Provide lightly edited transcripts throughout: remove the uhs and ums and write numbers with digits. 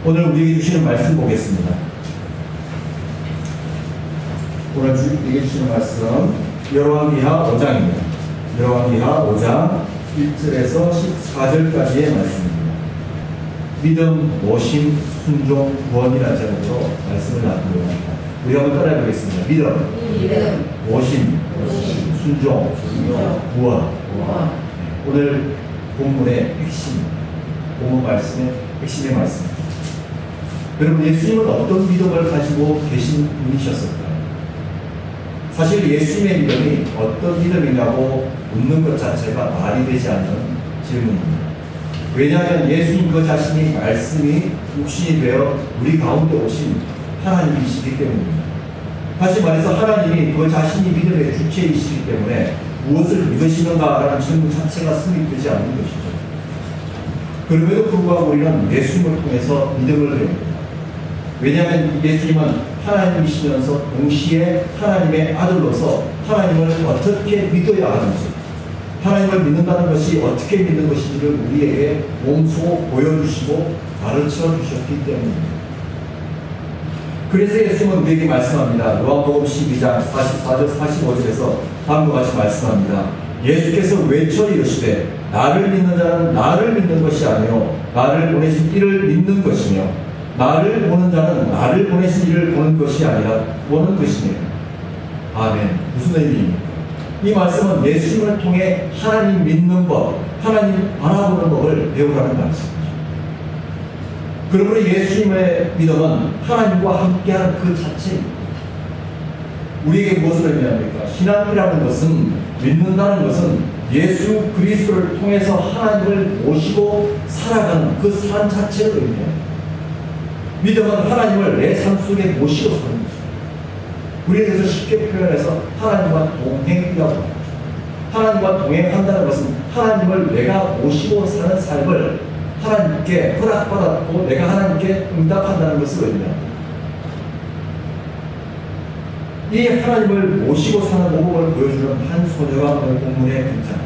오늘 우리에게 주시는 말씀 보겠습니다. 오늘 우리에게 주시는 말씀 열왕기하 5장입니다. 열왕기하 5장 1절에서 14절까지의 말씀입니다. 믿음, 모심, 순종, 구원이라는 제목으로 말씀을 나누려고 합니다. 우리 한번 따라해보겠습니다. 믿음, 모심, 순종, 구원. 오늘 본문의 핵심, 본문 말씀의 핵심의 말씀입니다. 여러분, 예수님은 어떤 믿음을 가지고 계신 분이셨을까요? 사실 예수님의 믿음이 어떤 믿음이냐고 묻는 것 자체가 말이 되지 않는 질문입니다. 왜냐하면 예수님 그 자신이 말씀이 육신이 되어 우리 가운데 오신 하나님이시기 때문입니다. 다시 말해서 하나님이 그 자신이 믿음의 주체이시기 때문에 무엇을 믿으시는가라는 질문 자체가 성립되지 않는 것이죠. 그럼에도 불구하고 우리는 예수님을 통해서 믿음을 배웁니다. 왜냐하면 예수님은 하나님이시면서 동시에 하나님의 아들로서 하나님을 어떻게 믿어야 하는지, 하나님을 믿는다는 것이 어떻게 믿는 것인지를 우리에게 몸소 보여주시고 가르쳐 주셨기 때문입니다. 그래서 예수님은 우리에게 말씀합니다. 요한복음 12장 44절 45절에서 다음과 같이 말씀합니다. 예수께서 외쳐 이르시되 나를 믿는 자는 나를 믿는 것이 아니요 나를 보내신 이를 믿는 것이며 나를 보는 자는 나를 보내신 이를 보는 것이 아니라 보는 것이며. 아멘. 무슨 의미입니까? 이 말씀은 예수님을 통해 하나님 믿는 법, 하나님 바라보는 법을 배우라는 말씀이죠. 그러므로 예수님의 믿음은 하나님과 함께하는 그 자체입니다. 우리에게 무엇을 의미합니까? 신앙이라는 것은, 믿는다는 것은 예수 그리스도를 통해서 하나님을 모시고 살아가는 그 삶 자체를 의미합니다. 믿음은 하나님을 내 삶 속에 모시고 사는 것입니다. 우리에게서 쉽게 표현해서 하나님과 동행이라고 합니다. 하나님과 동행한다는 것은 하나님을 내가 모시고 사는 삶을 하나님께 허락받았고 내가 하나님께 응답한다는 것을 의미합니다. 이 하나님을 모시고 사는 모범을 보여주는 한 소녀가 오늘 본문에 등장합니다.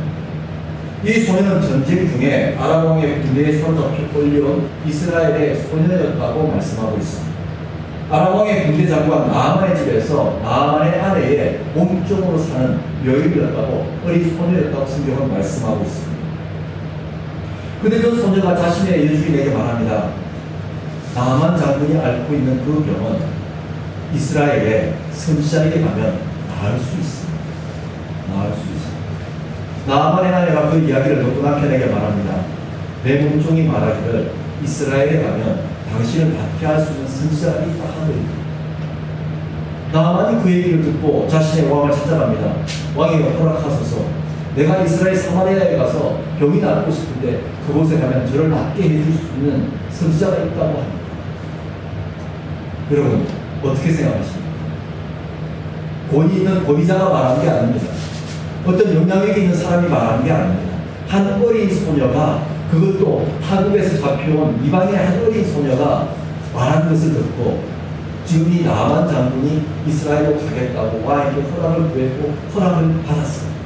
이 소녀는 전쟁 중에 아람 왕의 군대에 사로잡혀 끌려온 이스라엘의 소녀였다고 말씀하고 있습니다. 아람 왕의 군대 장관 나아만의 집에서 나아만의 아내의 몸종으로 사는 여인이었다고, 어린 소녀였다고 성경은 말씀하고 있습니다. 그런데 그 소녀가 자신의 여주인에게 말합니다. 나아만 장군이 앓고 있는 그 병은 이스라엘의 선지자에게 가면 나을 수 있습니다. 나을 수 있습니다. 나아만의 아내가 그 이야기를 듣고 남편에게 말합니다. 내 몸종이 말하기를 이스라엘에 가면 당신을 낫게 할 수 있는 선지자가 있다 하더니. 나아만이 그 얘기를 듣고 자신의 왕을 찾아갑니다. 왕이 허락하소서 내가 이스라엘 사마리아에 가서 병이 낫고 싶은데 그곳에 가면 저를 낫게 해줄 수 있는 선지자가 있다고 합니다. 여러분, 어떻게 생각하십니까? 권위 있는 권위자가 말한 게 아닙니다. 어떤 영향력이 있는 사람이 말한 게 아닙니다. 한 어린 소녀가, 그것도 한국에서 잡혀온 이방의 한 어린 소녀가 말한 것을 듣고 지금 이 나아만 장군이 이스라엘로 가겠다고 왕에게 허락을 구했고 허락을 받았습니다.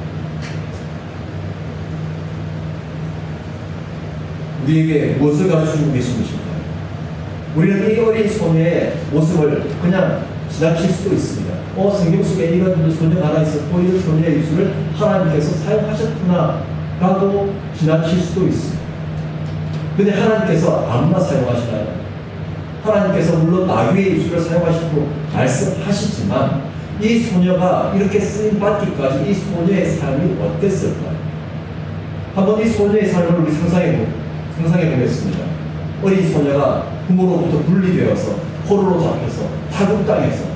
우리에게 무엇을 가르쳐주고 계신 것일까요? 우리는 이 어린 소녀의 모습을 그냥 지나칠 수도 있습니다. 성경 속에 이런 소녀가 하나 있었고 이런 소녀의 입술을 하나님께서 사용하셨구나 라고 지나칠 수도 있습니다. 그런데 하나님께서 아무나 사용하시나요? 하나님께서 물론 나귀의 입술을 사용하시고 말씀하시지만 이 소녀가 이렇게 쓰임받기까지 이 소녀의 삶이 어땠을까요? 한번 이 소녀의 삶을 우리 상상해 보겠습니다. 어린 소녀가 부모로부터 분리되어서 포로로 잡혀서 타국 땅에서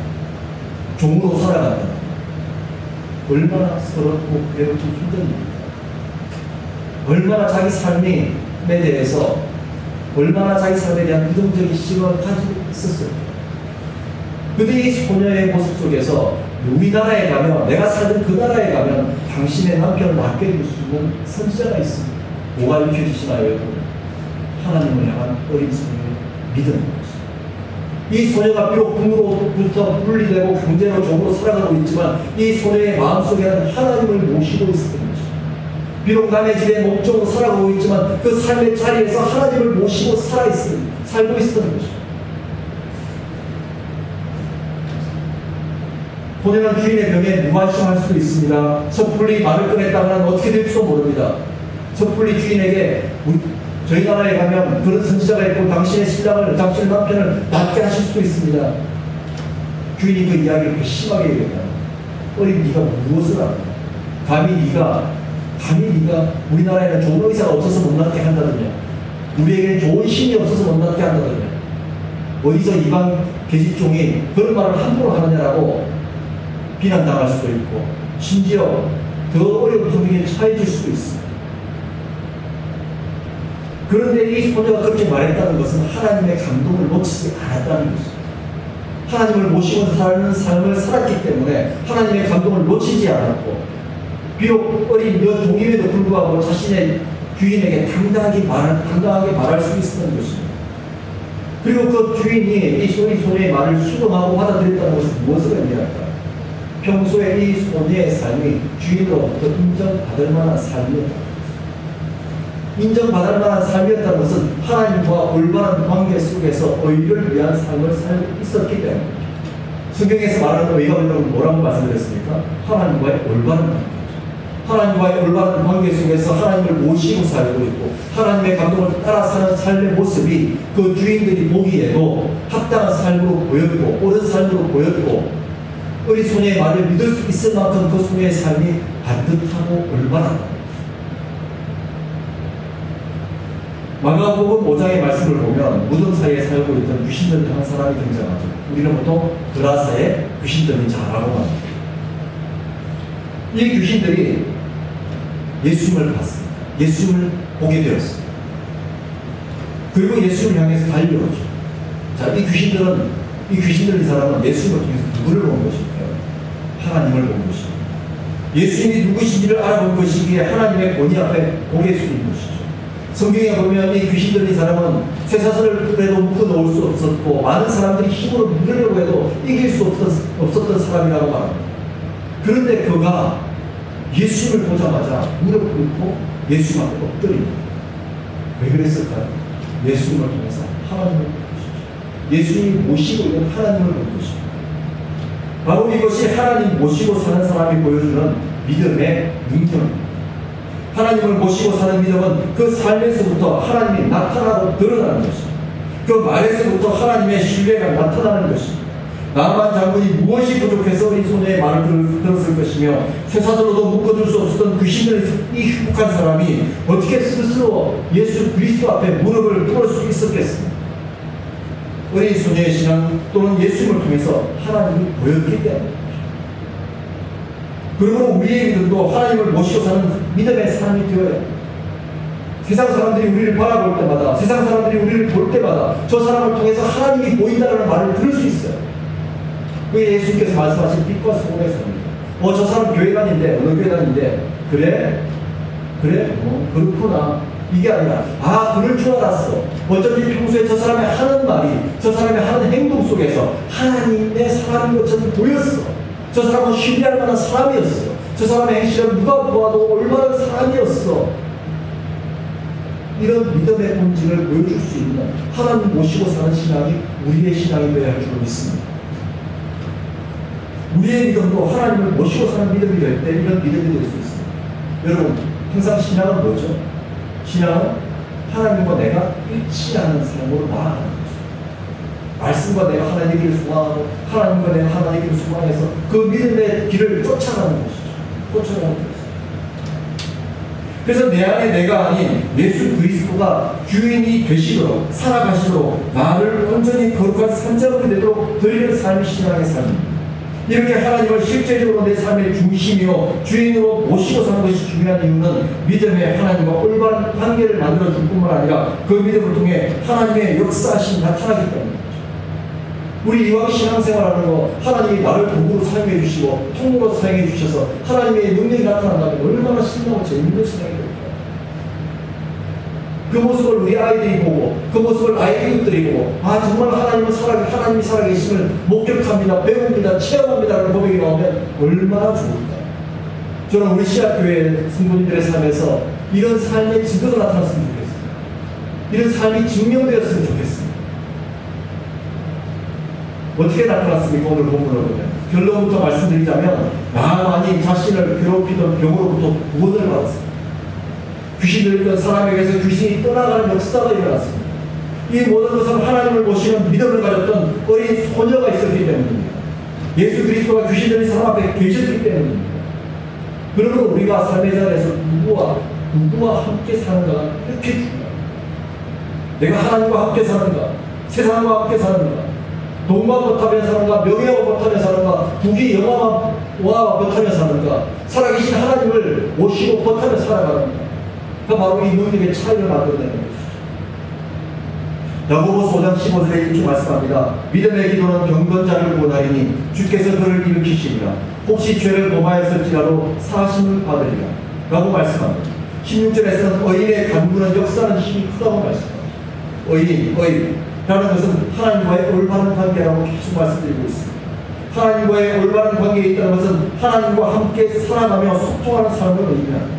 종으로 살아간다. 얼마나 서럽고 괴롭고 힘든 일입니까? 얼마나 자기 삶에 대해서, 얼마나 자기 삶에 대한 부정적인 시각을 가지고 있었을까? 그런데 이 소녀의 모습 속에서 우리나라에 가면, 내가 살던 그 나라에 가면 당신의 남편을 낫게 해줄 수 있는 선지자가 있습니다. 뭐가 읽혀지시나요, 여러분? 하나님을 향한 어린 소녀의 믿음입니다. 이 소녀가 비록 부모로부터 분리되고 강제로 종으로 살아가고 있지만 이 소녀의 마음속에는 하나님을 모시고 있었던 것입니다. 비록 남의 집에 목적으로 살아가고 있지만 그 삶의 자리에서 하나님을 모시고 살고 있었던 것입니다. 혼연한 주인의 병에 무관심할 수도 있습니다. 섣불리 말을 꺼냈다가는 어떻게 될지도 모릅니다. 섣불리 주인에게 저희 나라에 가면 그런 선지자가 있고 당신의 남편을 낫게 하실 수도 있습니다. 주인이 그 이야기를 그렇게 심하게 얘기합니다. 어린 네가 무엇을 알아? 감히 네가 우리나라에는 좋은 의사가 없어서 못 낫게 한다더냐, 우리에게는 좋은 신이 없어서 못 낫게 한다더냐, 어디서 이방 계집종이 그런 말을 함부로 하느냐라고 비난당할 수도 있고 심지어 더 어려운 환경에 처해질 수도 있습니다. 그런데 이 소녀가 그렇게 말했다는 것은 하나님의 감동을 놓치지 않았다는 것입니다. 하나님을 모시고 사는 삶을 살았기 때문에 하나님의 감동을 놓치지 않았고, 비록 어린 여종임에도 불구하고 자신의 주인에게 당당하게 말할 수 있었던 것입니다. 그리고 그 주인이 이 소녀의 말을 수긍하고 받아들였다는 것은 무엇을 의미할까요? 평소에 이 소녀의 삶이 주인으로부터 인정받을 만한 삶이었다. 인정받을 만한 삶이었다는 것은 하나님과 올바른 관계 속에서 의를 위한 삶을 살고 있었기 때문에, 성경에서 말하는 의가 뭐라고 말씀드렸습니까? 하나님과의 올바른 관계. 하나님과의 올바른 관계 속에서 하나님을 모시고 살고 있고 하나님의 감동을 따라 사는 삶의 모습이 그 주인들이 보기에도 합당한 삶으로 보였고 옳은 삶으로 보였고, 우리 소녀의 말을 믿을 수 있을 만큼 그 소녀의 삶이 반듯하고 올바르다. 마가복음 5장의 말씀을 보면 무덤 사이에 살고 있던 귀신 들린 한 사람이 등장하죠. 우리는 보통 그라사의 귀신 들린 자라고 합니다. 이 귀신들이 예수님을 봤습니다. 예수님을 보게 되었습니다. 그리고 예수님을 향해서 달려오죠. 자, 이 귀신 들린 사람은 예수님을 통해서 누구를 본 것일까요? 하나님을 본 것입니다. 예수님이 누구신지를 알아본 것이기에 하나님의 본의 앞에 고개 숙인 것이죠. 성경에 보면 이 귀신 들린 사람은 쇠사슬을 그래도 묶어놓을 수 없었고 많은 사람들이 힘으로 밀으려고 해도 이길 수 없었던 사람이라고 말합니다. 그런데 그가 예수님을 보자마자 무릎 꿇고 예수님 앞에 엎드립니다. 왜 그랬을까요? 예수님을 통해서 하나님을 본 것이죠. 예수님이 모시고 있는 하나님을 본 것입니다. 바로 이것이 하나님 모시고 사는 사람이 보여주는 믿음의 능력입니다. 하나님을 모시고 사는 믿음은 그 삶에서부터 하나님이 나타나고 드러나는 것입니다. 그 말에서부터 하나님의 신뢰가 나타나는 것입니다. 나만 장군이 무엇이 부족해서 이 소녀의 말을 들었을 것이며 쇠사슬로도 묶어줄 수 없었던 귀신들의 이 흉북한 사람이 어떻게 스스로 예수 그리스도 앞에 무릎을 꿇을 수 있었겠습니까? 어린 소녀의 신앙 또는 예수님을 통해서 하나님이 보였기 때문입니다. 그리고 우리의 믿음도 하나님을 모시고 사는 믿음의 삶이 되어야 합니다. 세상 사람들이 우리를 바라볼 때마다, 세상 사람들이 우리를 볼 때마다 저 사람을 통해서 하나님이 보인다는 말을 들을 수 있어요. 그게 예수님께서 말씀하신 빛과 소금의 삶입니다. 저 사람 교회 다닌데, 어느 교회 다닌데, 그래? 그렇구나. 이게 아니라, 그럴 줄 알았어. 어쩐지 평소에 저 사람이 하는 말이, 저 사람이 하는 행동 속에서 하나님의 사람인 것처럼 보였어. 저 사람은 신뢰할 만한 사람이었어. 저 사람의 행실은 누가 보아도 올바른 사람이었어. 이런 믿음의 본질을 보여줄 수 있는 하나님 모시고 사는 신앙이 우리의 신앙이 되어야 할 줄로 믿습니다. 우리의 믿음도 하나님을 모시고 사는 믿음이 될 때 이런 믿음이 될 수 있습니다. 여러분, 항상 신앙은 뭐죠? 신앙은 하나님과 내가 일치하는 삶으로 나아가는 거죠. 말씀과 내가 하나님의 길을 소망하고 하나님과 내가 하나님의 길을 소망해서 그 믿음의 길을 쫓아가는 것이죠. 쫓아가는 것이죠. 그래서 내 안에 내가 아닌 예수 그리스도가 주인이 되시도록 살아가시도록 나를 온전히 거룩한 산자로 되도록 드리는 삶이 신앙의 삶입니다. 이렇게 하나님을 실제적으로 내 삶의 중심이요 주인으로 모시고 사는 것이 중요한 이유는 믿음의 하나님과 올바른 관계를 만들어줄 뿐만 아니라 그 믿음을 통해 하나님의 역사하심이 나타나기 때문입니다. 우리 이왕 신앙생활하는 거 하나님이 나를 도구로 사용해 주시고 통로로 사용해 주셔서 하나님의 능력이 나타난다면 얼마나 신나고 재밌는 신앙이 될까요? 그 모습을 우리 아이들이 보고 그 모습을 아이 이웃들이 보고 정말 하나님이 살아계심을 목격합니다, 배웁니다, 체험합니다라는 고백이 나오면 얼마나 좋을까요? 저는 우리 시합교회 성도님들의 삶에서 이런 삶의 증거가 나타났으면 좋겠습니다. 이런 삶이 증명되었으면 좋겠습니다. 어떻게 나타났습니까? 오늘 본문을 보면 결론부터 말씀드리자면 나만이 자신을 괴롭히던 병으로부터 구원을 받았습니다. 귀신 들렸던 사람에게서 귀신이 떠나가는 역사가 일어났습니다. 이 모든 것은 하나님을 모시는 믿음을 가졌던 어린 소녀가 있었기 때문입니다. 예수 그리스도가 귀신 들린 사람 앞에 계셨기 때문입니다. 그러므로 우리가 삶의 자리에서 누구와 함께 사는가가 이렇게 중요합니다. 내가 하나님과 함께 사는가, 세상과 함께 사는가, 돈과 못하며 사는가, 명예와 못하며 사는가, 부귀 영화와 못하며 사는가, 살아계신 하나님을 모시고 못하며 살아가는가. 그 바로 이 능력의 차이를 만들어내는 것이죠. 야고보서 5장 15절에 이렇게 말씀합니다. 믿음의 기도는 병든 자를 구원하리니 주께서 그를 일으키시리라. 혹시 죄를 범하였을지라도 사심을 받으리라 라고 말씀합니다. 16절에서는 의인의 간구는 역사하는 힘이 크다고 말씀합니다. 의인이라는 것은 하나님과의 올바른 관계라고 계속 말씀드리고 있습니다. 하나님과의 올바른 관계에 있다는 것은 하나님과 함께 살아가며 소통하는 삶을 의미합니다.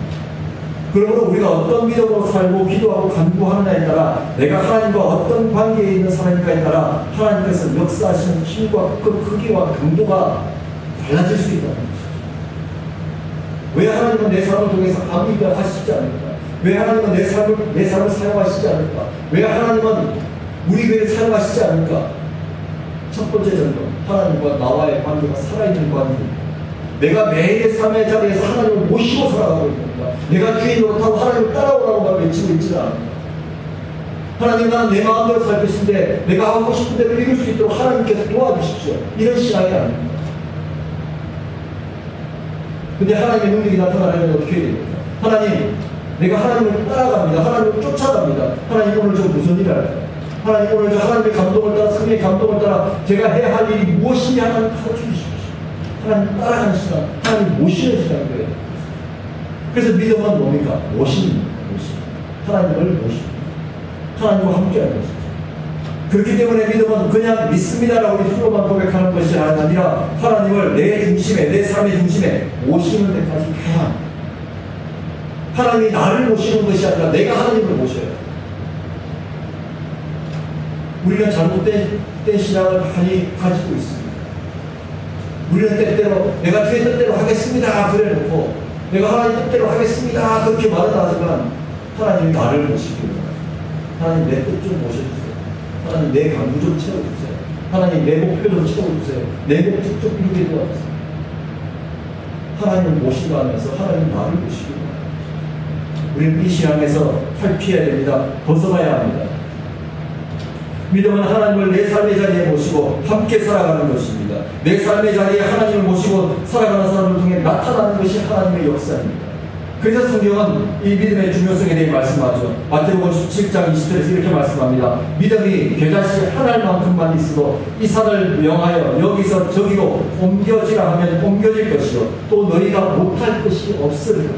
그러므로 우리가 어떤 믿음으로 살고 기도하고 간구하느냐에 따라 내가 하나님과 어떤 관계에 있는 사람인가에 따라 하나님께서 역사하시는 힘과 그 크기와 강도가 달라질 수 있다는 것이죠. 왜 하나님은 내 삶을 통해서 아무 일을 하시지 않을까? 왜 하나님은 내 삶을 사용하시지 않을까? 왜 하나님은 우리 교회를 사용하시지 않을까? 첫 번째 점은 하나님과 나와의 관계가 살아있는 관계입니다. 내가 매일의 삶의 자리에서 하나님을 모시고 살아가고 있는 겁니다. 내가 주인 노릇하고 하나님을 따라오라고 외치고 있지는 않습니다. 하나님, 나는 내 마음대로 살 것인데 내가 하고 싶은 대로 이룰 수 있도록 하나님께서 도와주십시오. 이런 신앙이 아닙니다. 근데 하나님의 능력이 나타나려면 어떻게 해야 됩니까? 하나님, 내가 하나님을 따라갑니다. 하나님을 쫓아갑니다. 하나님, 오늘 저 무슨 일을 할까요? 하나님, 오늘 저 하나님의 감동을 따라, 성령의 감동을 따라 제가 해야 할 일이 무엇이냐 하나님 가르쳐주십시오. 하나님 따라가는 시간, 하나님 모시는 시간이에요. 그래서 믿음은 뭡니까? 모십니다. 하나님을 모십니다. 하나님과 함께하는 것이죠. 그렇기 때문에 믿음은 그냥 믿습니다라고 우리 수로만 고백하는 것이 아니라 하나님을 내 중심에, 내 삶의 중심에 모시는 데까지 가야 합니다. 하나님이 나를 모시는 것이 아니라 내가 하나님을 모셔야 해요. 우리는 잘못된 신앙을 많이 가지고 있습니다. 우리는 때때로 내가 주의 뜻대로 하겠습니다 그래 놓고 내가 하나님 뜻대로 하겠습니다 그렇게 말은 하지만 하나님이 나를 모시기를 하나님 내 뜻 좀 모셔주세요. 하나님 내 강구 좀 채워주세요. 하나님 내 목표 좀 채워주세요. 내 목적 좀 이루게 도와주세요. 하나님을 모시고 하면서 하나님 나를 모시기를 바랍니다. 우리는 이 신앙에서 탈피해야 됩니다. 벗어나야 합니다. 믿음은 하나님을 내 삶의 자리에 모시고 함께 살아가는 것입니다. 내 삶의 자리에 하나님을 모시고 살아가는 사람을 통해 나타나는 것이 하나님의 역사입니다. 그래서 성경은 이 믿음의 중요성에 대해 말씀하죠. 마태복음 17장 20절에서 이렇게 말씀합니다. 믿음이 겨자씨 한 알만큼만 있어도 이 산을 명하여 여기서 저기로 옮겨지라 하면 옮겨질 것이요 또 너희가 못할 것이 없으리라.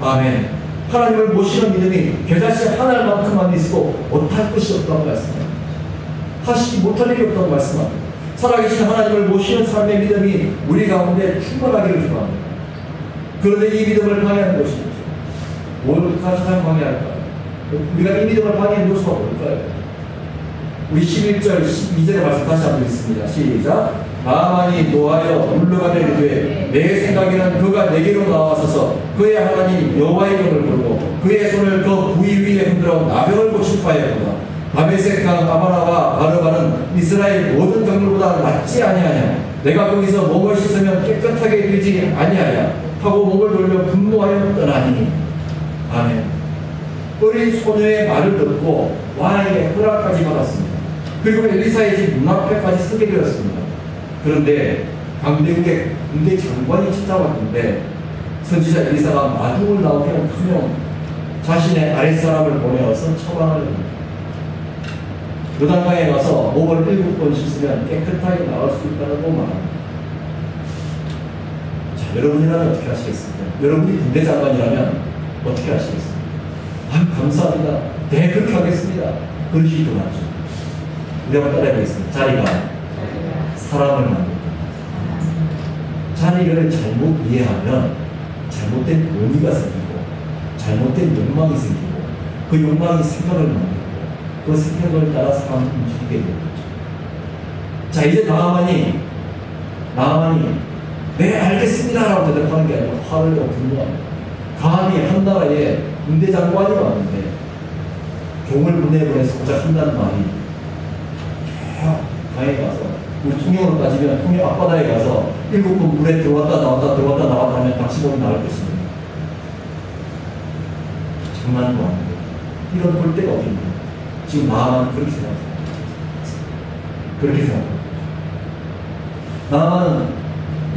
아멘. 하나님을 모시는 믿음이 겨자씨 한 알만큼만 있어도 못할 것이 없다고 말씀합니다. 하시지 못할 일이 없다고 말씀합니다. 살아계신 하나님을 모시는 삶의 믿음이 우리 가운데 충만하기를 축원합니다. 그런데 이 믿음을 방해하는 것이 있죠. 뭘 가장 방해할까요? 우리가 이 믿음을 방해하는 요소가 뭘까요? 우리 11절, 12절의 말씀 다시 한번 읽습니다. 시작. 나만이 노하여 물러가려 이르되 내 생각에는 그가 내게로 나와서서 그의 하나님 여호와의 이름을 부르고 그의 손을 그 부위 위에 흔들어 나병을 고침하였구나. 다메섹 강 아바나와 바르바는 이스라엘 모든 강물보다 낫지 아니하냐. 내가 거기서 몸을 씻으면 깨끗하게 되지 아니하냐 하고 목을 돌려 분노하여 떠나니. 아멘. 어린 소녀의 말을 듣고 왕에게 허락까지 받았습니다. 그리고 엘리사의 집 문 앞에까지 서게 되었습니다. 그런데 강대국의 군대 장관이 찾아왔는데 선지자 엘리사가 마중을 나오게 하며 자신의 아랫사람을 보내어서 처방을 합니다. 요단강에 가서 목을 7번 씻으면 깨끗하게 나올 수 있다고 말합니다. 자, 여러분이라면 어떻게 하시겠습니까? 여러분이 군대 장관이라면 어떻게 하시겠습니까? 감사합니다. 네, 그렇게 하겠습니다. 그러시기도 하죠. 우리 한번 따라해보겠습니다. 자리가 사람을 만듭니다. 자리를 잘못 이해하면 잘못된 원의가 생기고 잘못된 욕망이 생기고 그 욕망이 생각을 만들고 그 생각을 따라 사람을 움직이게 되는 거죠. 자, 이제 나아만이 네 알겠습니다 라고 대답하는 게 아니라 화를 내고 분노합니다. 감히 한 나라에 군대장관이 왔는데 종을 보내보내서고자 한다는 말이 강에 가서 우리 통영으로 따지면 통영 앞바다에 가서 7번 물에 들어왔다 나왔다 하면 당신 몸이 나올 것입니다. 장난도 아니고 이런 볼 때가 어딘가. 지금 나아만 그렇게 생각합니다. 그렇게 생각합니다. 나아만은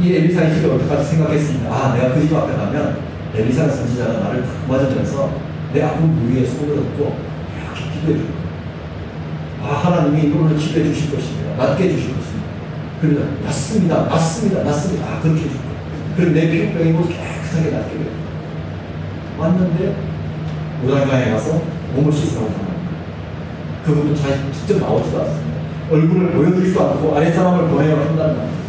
이 엘리사의 집에 어떡하지 생각했습니다. 아, 내가 그 집 앞에 가면 엘리사 선지자가 나를 탁 맞으면서 내 아픈 부위에 손을 얹고 이렇게 기도해 줄 거예요. 아, 하나님이 이분을 치료해 주실 것입니다. 낫게 해주실 것입니다. 그러면 낫습니다. 아, 그렇게 해줄 거예요. 그리고 내 피부병이 모두 깨끗하게 낫게 돼요. 왔는데 무당가에 가서 몸을 씻으라고 합니다. 그분도 잘 직접 나오지도 않습니다. 얼굴을 보여주지도 않고 아랫사람을 보내야 한다는 말입니다.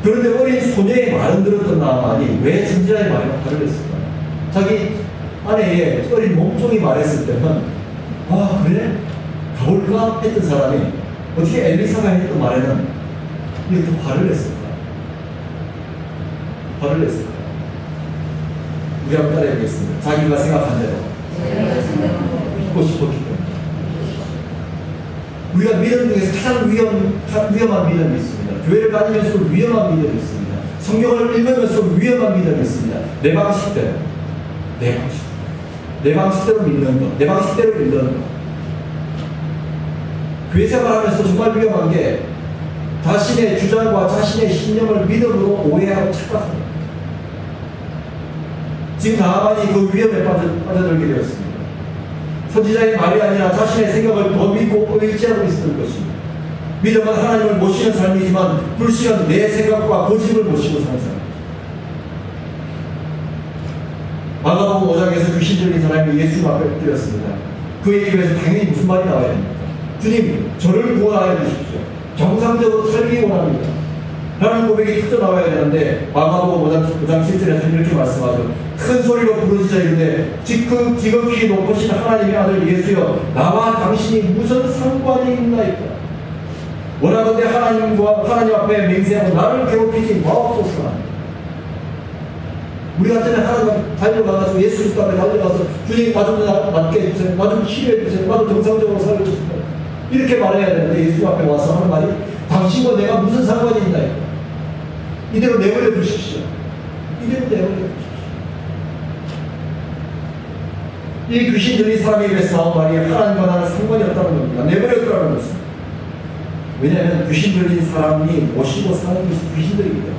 그런데 어린 소녀의 말은 들었던 나아만이 왜 선지자의 말에 화를 냈을까요? 자기 아내의 어린 몸종이 말했을 때는 아, 그래? 가볼까? 했던 사람이 어떻게 엘리사가 했던 말에는 이렇게 화를 냈을까? 우리 한번 따라해보겠습니다. 자기가 생각한 대로 믿고 싶었기 때문에. 우리가 믿음 중에서 가장 위험한 믿음이 있습니다. 교회를 다니면서도 위험한 믿음이 있습니다. 성경을 읽으면서도 위험한 믿음이 있습니다. 내 방식대로 믿는 것, 내 방식대로 믿는 것. 교회 생활하면서 정말 위험한 게 자신의 주장과 자신의 신념을 믿음으로 오해하고 착각합니다. 지금 나아만이 그 위험에 빠져들게 되었습니다. 선지자의 말이 아니라 자신의 생각을 더 믿고 의지하고 있었던 것입니다. 믿음은 하나님을 모시는 삶이지만 불신은 내 생각과 고집을 모시고 사는 삶입니다. 마가복음 5장에서 귀신 들린 사람이 예수 앞에 엎드렸습니다. 그의 입에서 당연히 무슨 말이 나와야 됩니까? 주님, 저를 구원하여 주십시오. 정상적으로 살기 원합니다. 라는 고백이 터져 나와야 되는데 마가복음 5장 7절에서 이렇게 말씀하죠. 큰 소리로 부르짖어 이르되 지극히 높으신 하나님의 아들 예수여, 나와 당신이 무슨 상관이 있나이까? 원하건대 하나님 앞에 맹세하고 나를 괴롭히지 마옵소서. 우리 같으면 하나님 앞에 달려가서 예수 그리스도 앞에 달려가서 주님 나 좀 낫게 해주세요. 나 좀 치료해주세요. 나도 정상적으로 살려주세요. 이렇게 말해야 되는데 예수 앞에 와서 하는 말이 당신과 내가 무슨 상관이 있나이까? 이대로 내버려 두십시오. 이 귀신 들린 사람의 입에서 나온 말이 하나님과 나는 상관이 없다는 겁니다. 내버려 두라는 것입니다. 왜냐하면 귀신 들린 사람이 모시고 사는 것이 귀신들이기 때문에,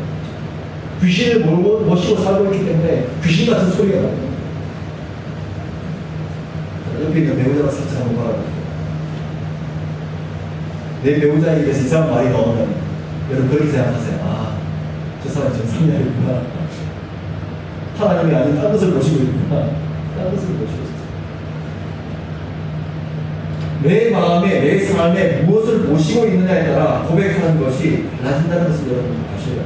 귀신을 모시고 살고 있기 때문에 귀신 같은 소리가 납니다. 옆에 있는 배우자가 살짝 한번 바라봅니다. 내 배우자 입에서 이상한 말이 나오면 여러분 그렇게 생각하세요. 아, 저 사람 정상이 아니구나. 하나님이 아닌 딴 것을 모시고 있구나. 내 마음에, 내 삶에 무엇을 모시고 있느냐에 따라 고백하는 것이 달라진다는 것을 여러분 아셔요.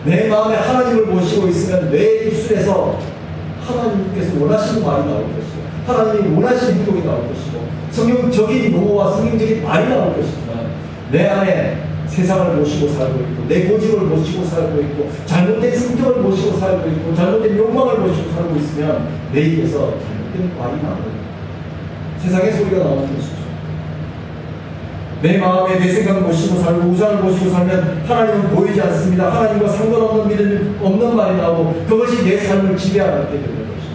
내 마음에 하나님을 모시고 있으면 내 입술에서 하나님께서 원하시는 말이 나올 것이고, 하나님이 원하시는 행동이 나올 것이고, 성경적인 용어와 성경적인 말이 나올 것이지만, 내 안에 세상을 모시고 살고 있고, 내 고집을 모시고 살고 있고, 잘못된 성격을 모시고 살고 있고, 잘못된 욕망을 모시고 살고 있으면 내 입에서 잘못된 말이 나옵니다. 세상의 소리가 나오는 것이죠. 내 마음에 내 생각을 모시고 살고 우상을 모시고 살면 하나님은 보이지 않습니다. 하나님과 상관없는 믿음 없는 말이 나오고 그것이 내 삶을 지배하게 되는 것이죠.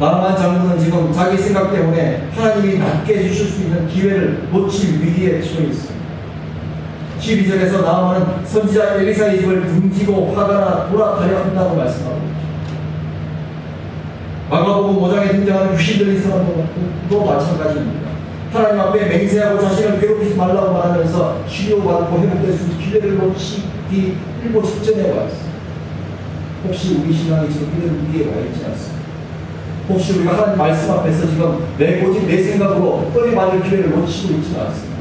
나아만 장군은 지금 자기 생각 때문에 하나님이 낫게 해주실 수 있는 기회를 놓칠 위기에 처해 있습니다. 12절에서 나아만은 선지자 엘리사의 집을 등지고 화가 돌아가려 한다고 말씀하고 있죠. 마가복음 5장에 등장하는 귀신 들린 사람도 마찬가지입니다. 하나님 앞에 맹세하고 자신을 괴롭히지 말라고 말하면서 치료받고 회복될 수 있는 기회를 놓치기 일보 직전에 와 있습니다. 혹시 우리 신앙이 지금 이런 위기에 와 있지 않습니까? 혹시 우리가 하나님 말씀 앞에서 지금 내 고집, 내 생각으로 꺼내받을 기회를 놓치고 있지는 않습니다.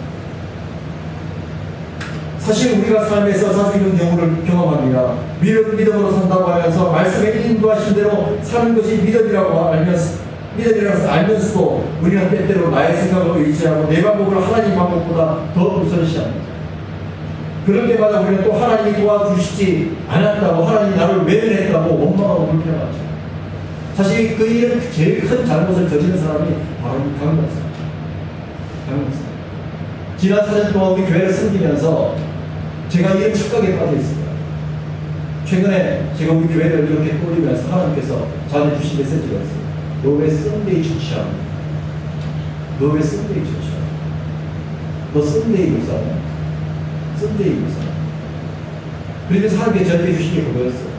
사실 우리가 삶에서 자주 이런 경우를 경험합니다. 믿음으로 산다고 하면서 말씀에 인도하신 대로 사는 것이 믿음이라고 알면서도 우리는 때때로 나의 생각을 의지하고 내 방법을 하나님 방법보다 더 우선시합니다. 그럴 때마다 우리는 또 하나님이 도와주시지 않았다고, 하나님이 나를 외면했다고 원망하고 불평하죠. 사실 그 일은 제일 큰 잘못을 저지른 사람이 바로 강 목사입니다. 지난 4년 동안 우리 교회를 섬기면서 제가 이런 착각에 빠져 있습니다. 최근에 제가 우리 교회를 이렇게 꾸리면서 하나님께서 저한테 주신 메시지가 있어요. 너 왜 썬데이 처치하냐? 너 왜 썬데이 처치하냐? 너 썬데이 목사냐? 썬데이 목사냐? 그래서 하나님께 저한테 주신 게 그거였어요.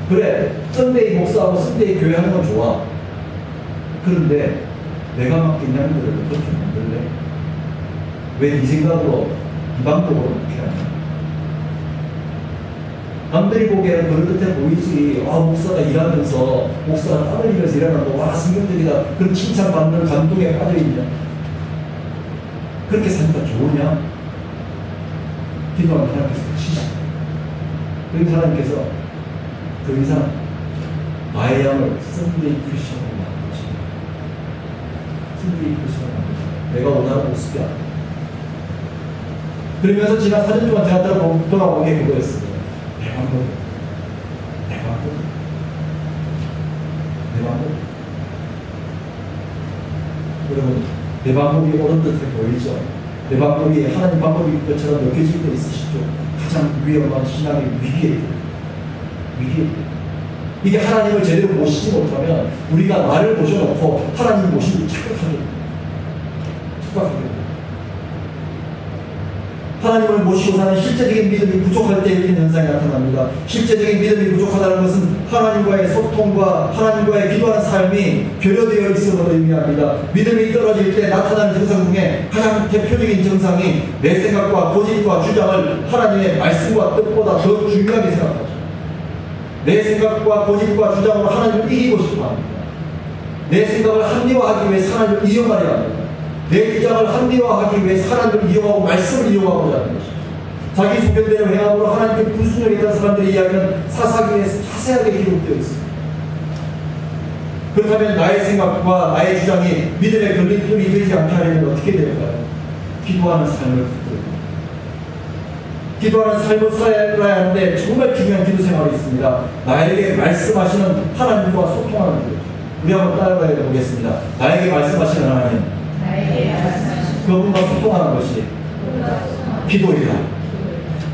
그래, 썬데이 목사하고 썬데이 교회 하는 건 좋아. 그런데 내가 맡긴 양들을 그렇게 만들래? 왜 네 생각으로, 네 방법으로 그렇게 하냐? 남들이 보기에는 그럴듯해 보이지. 목사가 일하면서, 목사가 땀 흘리면서 일하는 거, 성경적이다. 그런 칭찬받는 감동에 빠져있냐? 그렇게 사니까 좋으냐? 기도하는 하나님께서 치시죠. 그래서 하나님께서 더 이상 나의 양을 썬데이 크리스천으로 만들지. 썬데이 크리스천으로 만들지. 내가 원하는 모습이 아니야. 그러면서 지난 4년 동안 제가 돌아본 게 그거였습니다. 내 방법. 여러분, 내 방법이 옳은 듯해 보이죠? 내 방법이 하나님 방법인 것처럼 느껴질 때 있으시죠? 가장 위험한 신앙의 위기에 이게 하나님을 제대로 모시지 못하면 우리가 나를 모셔놓고 하나님 모시기 착각하게 됩니다. 하나님을 모시고 사는 실제적인 믿음이 부족할 때 이런 현상이 나타납니다. 실제적인 믿음이 부족하다는 것은 하나님과의 소통과 하나님과의 기도하는 삶이 결여되어 있음을 의미합니다. 믿음이 떨어질 때 나타나는 증상 중에 가장 대표적인 증상이 내 생각과 고집과 주장을 하나님의 말씀과 뜻보다 더 중요하게 생각하죠. 내 생각과 고집과 주장으로 하나님을 이기고 싶어 합니다. 내 생각을 합리화하기 위해 하나님을 이용하려 합니다. 내 주장을 합리화하기 위해 하나님을 이용하고 말씀을 이용하고자 하는 것입니다. 자기 소견대로 행함으로 하나님께 불순종에 있던 사람들의 이야기는 사사기에서 자세하게 기록되어 있습니다. 그렇다면 나의 생각과 나의 주장이 믿음의 걸림돌이 되지 않게 하려면 어떻게 될까요? 기도하는 삶을 붙들고 기도하는 삶을 살아야 하는데 정말 중요한 기도 생활이 있습니다. 나에게 말씀하시는 하나님과 소통하는 것. 우리 한번 따라가 보겠습니다. 나에게 말씀하시는 하나님, 그분과 소통하는 것이 기도이다.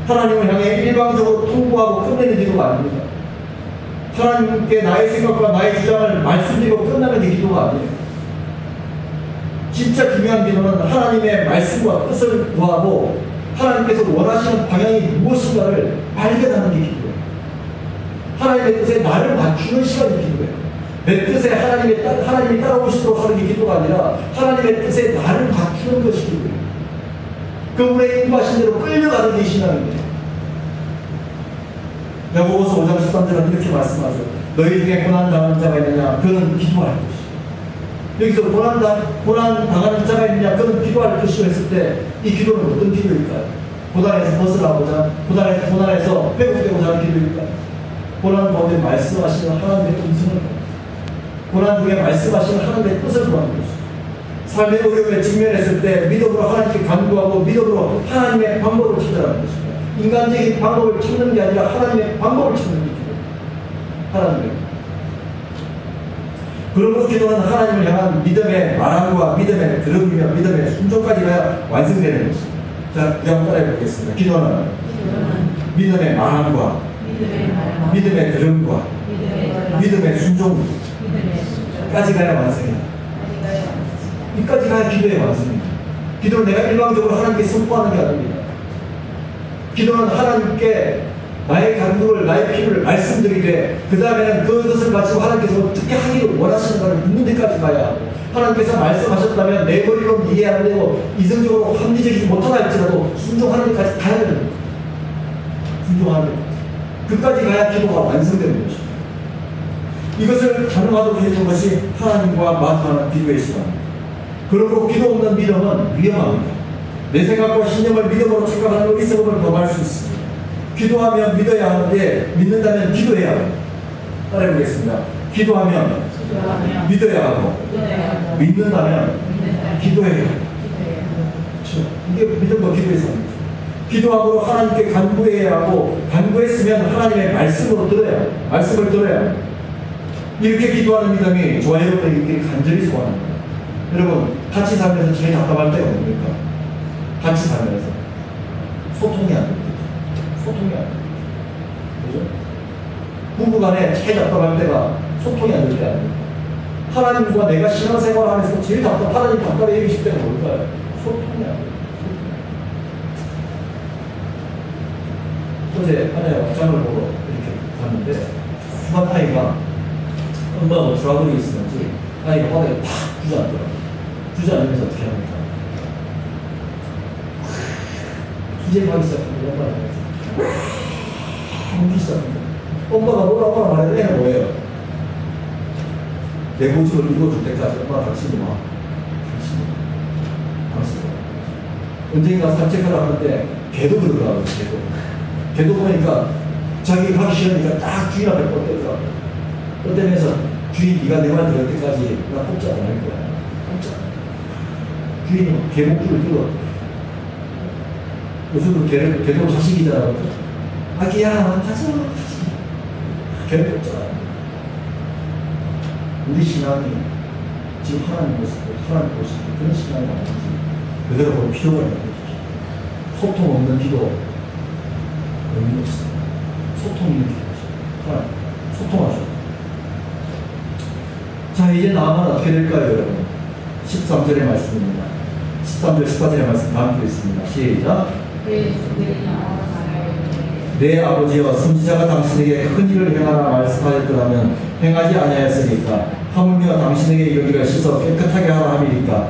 하나님을 향해 일방적으로 통보하고 끝내는 기도가 아닙니다. 하나님께 나의 생각과 나의 주장을 말씀드리고 끝나는 게 기도가 아니에요. 진짜 중요한 기도는 하나님의 말씀과 뜻을 구하고 하나님께서 원하시는 방향이 무엇인가를 발견하는 게 기도예요. 하나님의 뜻에 나를 맞추는 시간이 기도예요. 내 뜻에 하나님이 따라오시도록 하는 게 기도가 아니라 하나님의 뜻에 나를 맞추는 것이 기도예요. 그분의 인도하신 대로 끌려가는 게 신앙입니다. 야고보서 5장 13절은 이렇게 말씀하죠. 너희 중에 고난당하는 자가 있느냐? 그는 기도할 것이요. 여기서 고난당하는 자가 있느냐? 그는 기도할 것이요 했을 때 이 기도는 어떤 기도일까요? 고난에서 벗어나고자, 고난에서 회복되고자 하는 기도일까요? 고난 가운데 말씀하시는 하나님의 음성을, 고난 중에 말씀하시는 하나님의 뜻을 구하는 것이죠. 삶의 어려움에 직면했을 때 믿음으로 하나님께 간구하고 믿음으로 하나님의 방법을 찾아가는 것입니다. 인간적인 방법을 찾는 게 아니라 하나님의 방법을 찾는 게 기도입니다. 하나님의. 그러므로 기도는 하나님을 향한 믿음의 말함과 믿음의 들음이며 믿음의 순종까지 가야 완성되는 것입니다. 자, 우리 한번 따라해 보겠습니다. 기도는 믿음의 말함과 믿음의 들음과 믿음의 순종까지 가야 완성입니다. 이까지 가야 기도의 완성입니다. 기도는 내가 일방적으로 하나님께 선포하는 게 아닙니다. 기도는 하나님께 나의 간구를, 나의 필요를 말씀드리되 그 다음에는 그것을 가지고 하나님께서 어떻게 하기를 원하시는가를 묻는 데까지 가야 하고, 하나님께서 말씀하셨다면 내 머리로 이해 안 되고 이성적으로 합리적이지 못하다 할지라도 순종하는 데까지 가야 되는 거예요. 순종하는 데까지. 그까지 가야 기도가 완성되는 것입니다. 이것을 가능하도록 해주는 것이 하나님과 마주하는 기도의 시간입니다. 그러므로 기도 없는 믿음은 위험합니다. 내 생각과 신념을 믿음으로 착각하는 어리석음을 범할 수 있습니다. 기도하면 믿어야 하는데 믿는다면 기도해야 합니다. 따라해보겠습니다. 기도하면 믿어야 하고 믿는다면 기도해야 합니다. 그렇죠? 이게 믿음과 기도의 삶이죠. 기도함으로 하나님께 간구해야 하고 간구했으면 하나님의 말씀으로 말씀을 들어야 합니다. 이렇게 기도하는 믿음이 저와 여러분에게 간절히 소원합니다. 여러분 같이 살면서 제일 답답할 때가 뭡니까? 같이 살면서 소통이 안 됩니다. 소통이 안 됩니다. 그죠? 부부간에 제일 답답할 때가 소통이 안 될 때 아닙니까? 하나님과 내가 신앙생활을 하면서 제일 하나님 답답해 계실 때가 뭘까요? 소통이 안 됩니다. 어제 하나의 업장을 보러 이렇게 갔는데 한 아이가 엄마가 트러블이 있었는지 아이가 바닥에 팍 주저앉더라고요. 주저앉으면서 어떻게 합니까? 기재하기 시작합니다. 엄마가 울기 시작합니다. 엄마가 뭐라고 말해도 애는 뭐예요? 내 모습을 읽어줄 때까지 엄마가 당신이 막 당신이 언젠가 산책하러 갔는데 개도 그러더라고요. 개도 보니까 자기 가기 싫으니까 딱 주인 앞에 뻗대더라고요. 뻗대면서 주인 네가 내 말 들을 때까지 나 꼼짝 안 할 거야. 꼼짝. 주인이 개 목줄을 들어. 요즘은 개도 자식이잖아. 아기야 가자. 개를 꼼짝 안 해. 우리 신앙이 지금 하나님 모습, 하나님 모습 그런 신앙이 아닌지 그대로 볼 필요가 있는 거죠. 소통 없는 기도 의미 없습니다. 소통 있는 기도죠. 소통하죠. 자, 이제 나아만 어떻게 될까요, 여러분? 13절의 말씀입니다. 13절, 14절의 말씀 다 함께 있습니다. 시작. 내 아버지여 선지자가 당신에게 큰 일을 행하라 말씀하였더라면 행하지 아니하였으니까 하물며 당신에게 여기를 씻어 깨끗하게 하라 함이니까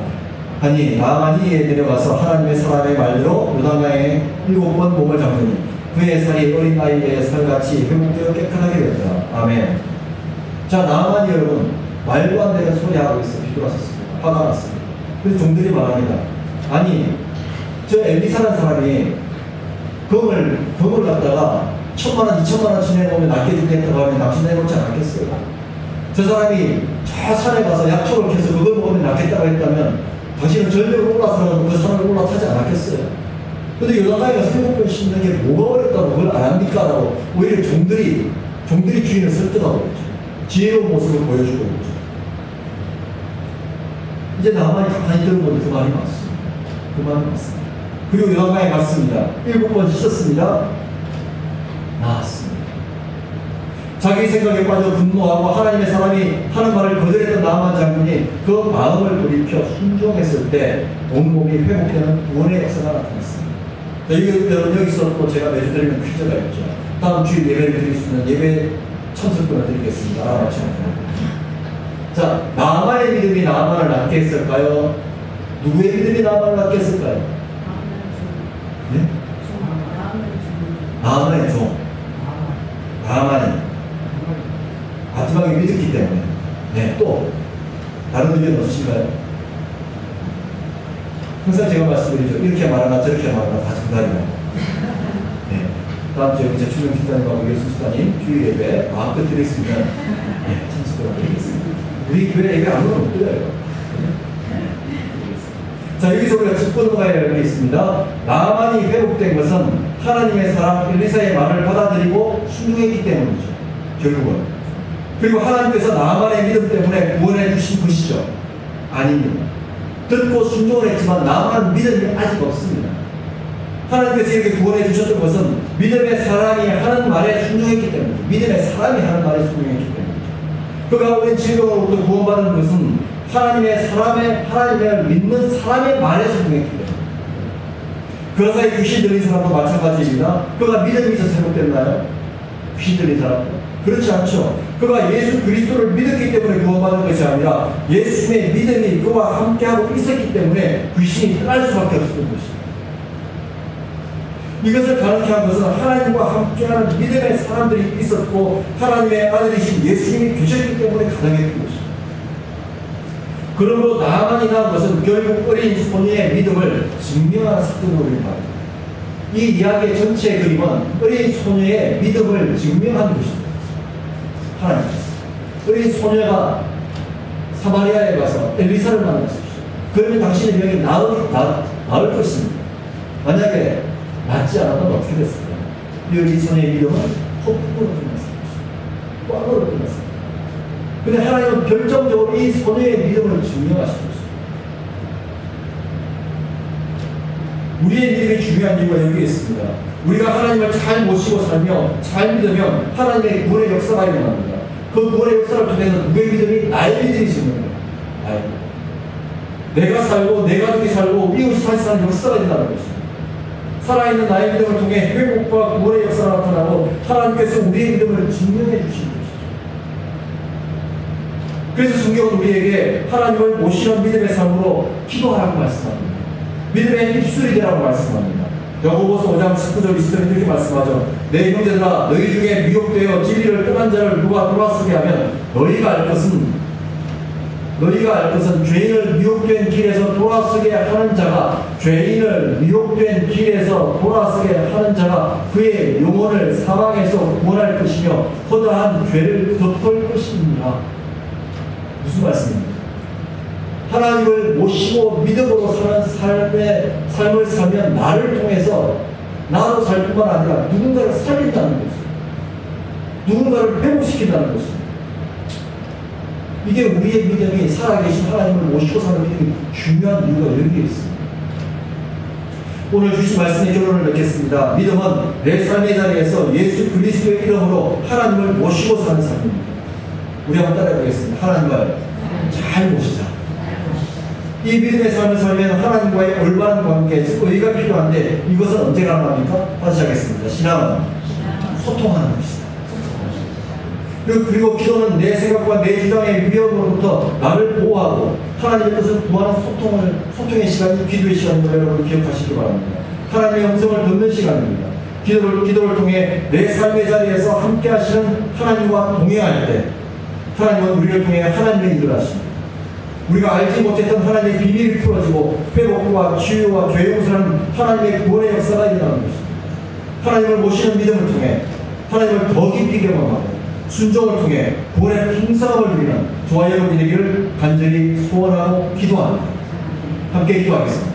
하니 나만이 이에 내려가서 하나님의 사람의 말대로 요단강에 7번 몸을 담그니 그의 살이 어린 아이의 살같이 회복되어 깨끗하게 되었다. 아멘. 자, 나만이 여러분 말도 안 되는 소리 하고 있어 비돌았었습니다. 화가 났습니다. 그래서 종들이 말합니다. 아니 저 엘리사라는 사람이 금을 갖다가 1,000만원, 2,000만원 지내놓으면 낫게 죽겠다고 하면 당신 내놓지 않았겠어요? 저 사람이 저 산에 가서 약초를 캐서 그걸 먹으면 낫겠다고 했다면 당신은 절벽을 올라서는 그 산을 올라타지 않았겠어요? 근데 요단강에가 7번 씻는 게 뭐가 어렵다고 그걸 안 합니까? 라고 오히려 종들이 주인을 설득하고 있죠. 지혜로운 모습을 보여주고 있죠. 이제 나만이 가만히 들어보니 그 말이 맞습니다. 그 말이 맞습니다. 그리고 요단강에 갔습니다. 7번 씻었습니다. 나았습니다. 자기 생각에 빠져 분노하고 하나님의 사람이 하는 말을 거절했던 나만 장군이 그 마음을 돌이켜 순종했을 때 온몸이 회복되는 구원의 역사가 나타났습니다. 여기서 또 제가 매주 드리는 퀴즈가 있죠. 다음 주일 예배를 드릴 수 있는 예배 참석권을 드리겠습니다. 자, 나만의 믿음이 나만을 낫게 했을까요? 누구의 믿음이 나만을 낫게 했을까요? 네? 나만의 종. 나만이 마지막에 믿었기 때문에. 네, 또 다른 의견 없으신가요? 항상 제가 말씀드리죠. 이렇게 말하나 저렇게 말하나 다 정답이다. 네, 다음 주에 이제 추명 집사님하고 예수 집사님 주일 예배 마음껏 드리겠습니다. 네, 참석을 드리겠습니다. 우리 교회 예배 아무도 못 드려요. 자, 여기서 우리가 짚고 넘어가야 할 게 있습니다. 나만이 회복된 것은 하나님의 사람 엘리사의 말을 받아들이고 순종했기 때문이죠. 결국은. 그리고 하나님께서 나만의 믿음 때문에 구원해 주신 것이죠. 아닙니다. 듣고 순종을 했지만 나만 믿음이 아직 없습니다. 하나님께서 이렇게 구원해 주셨던 것은 믿음의 사람이 하는 말에 순종했기 때문이죠. 믿음의 사람이 하는 말에 순종했기 때문이죠. 그가 오는 질병으로부터 구원받은 것은 하나님을 믿는 사람의 말에 순종했기 때문에. 그 사이 귀신 들린 사람도 마찬가지입니다. 그가 믿음이 있어서 회복됐나요? 귀신 들린 사람도? 그렇지 않죠. 그가 예수 그리스도를 믿었기 때문에 구원받은 것이 아니라 예수님의 믿음이 그와 함께하고 있었기 때문에 귀신이 떠날 수밖에 없었던 것입니다. 이것을 가르쳐 한 것은 하나님과 함께하는 믿음의 사람들이 있었고 하나님의 아들이신 예수님이 계셨기 때문에 가능했던 것입니다. 그러므로 나만이 나온 것은 결국 어린 소녀의 믿음을 증명하는 사건으로 말합니다. 이 이야기의 전체 그림은 어린 소녀의 믿음을 증명하는 것입니다. 하나님께서 어린 소녀가 사마리아에 가서 엘리사를 만났습니다. 그러면 당신의 병이 나을 것입니다. 만약에 낫지 않았다면 어떻게 됐을까요? 이 어린 소녀의 믿음은 헛구로 끝났습니다. 꽝으로 끝났습니다. 근데 하나님은 결정적으로 이 소녀의 믿음을 증명하신 것입니다. 우리의 믿음이 중요한 이유가 여기에 있습니다. 우리가 하나님을 잘 모시고 살며 잘 믿으면 하나님의 구원의 역사가 일어납니다. 그 구원의 역사를 통해서 누구의 믿음이? 나의 믿음이 증명됩니다. 내가 살고 내 가족이 살고 이웃이 사는 역사가 된다는 것입니다. 살아있는 나의 믿음을 통해 회복과 구원의 역사가 나타나고 하나님께서 우리의 믿음을 증명해 주신 것이죠. 그래서 성경은 우리에게 하나님을 모시는 믿음의 삶으로 기도하라고 말씀합니다. 믿음의 입술이 되라고 말씀합니다. 야고보서 5장 19절 20절에 이렇게 말씀하죠. 내 형제들아 너희 중에 미혹되어 진리를 떠난 자를 누가 돌아서게 하면 너희가 알 것은 죄인을 미혹된 길에서 돌아서게 하는 자가 그의 영혼을 사망에서 구원할 것이며 허다한 죄를 덮을 것입니다. 무슨 말씀입니까? 하나님을 모시고 믿음으로 사는 삶을 살면 나를 통해서 나로 살 뿐만 아니라 누군가를 살린다는 것입니다. 누군가를 회복시킨다는 것입니다. 이게 우리의 믿음이 살아계신 하나님을 모시고 사는 믿음이 중요한 이유가 여기에 있습니다. 오늘 주신 말씀의 결론을 맺겠습니다. 믿음은 내 삶의 자리에서 예수 그리스도의 이름으로 하나님을 모시고 사는 삶입니다. 우리 한번 따라해보겠습니다. 하나님을 잘 모시자. 이 믿음의 삶을 살면 하나님과의 올바른 관계, 즉 의가 필요한데 이것은 언제 가능합니까? 다시 하겠습니다. 신앙은 소통하는 것이다. 그리고 기도는 내 생각과 내 주장의 위험으로부터 나를 보호하고 하나님의 뜻을 구하는 소통의 시간이 기도의 시간임을 여러분 기억하시기 바랍니다. 하나님의 음성을 듣는 시간입니다. 기도를 통해 내 삶의 자리에서 함께 하시는 하나님과 동행할 때 하나님은 우리를 통해 하나님의 일을 하십니다. 우리가 알지 못했던 하나님의 비밀이 풀어지고 회복과 치유와 죄 용서는 하나님의 구원의 역사가 일어나는 것입니다. 하나님을 모시는 믿음을 통해 하나님을 더 깊이 경험하고 순종을 통해 구원의 풍성함을 누리는 저와 여러분이 되기를 간절히 소원하고 기도합니다. 함께 기도하겠습니다.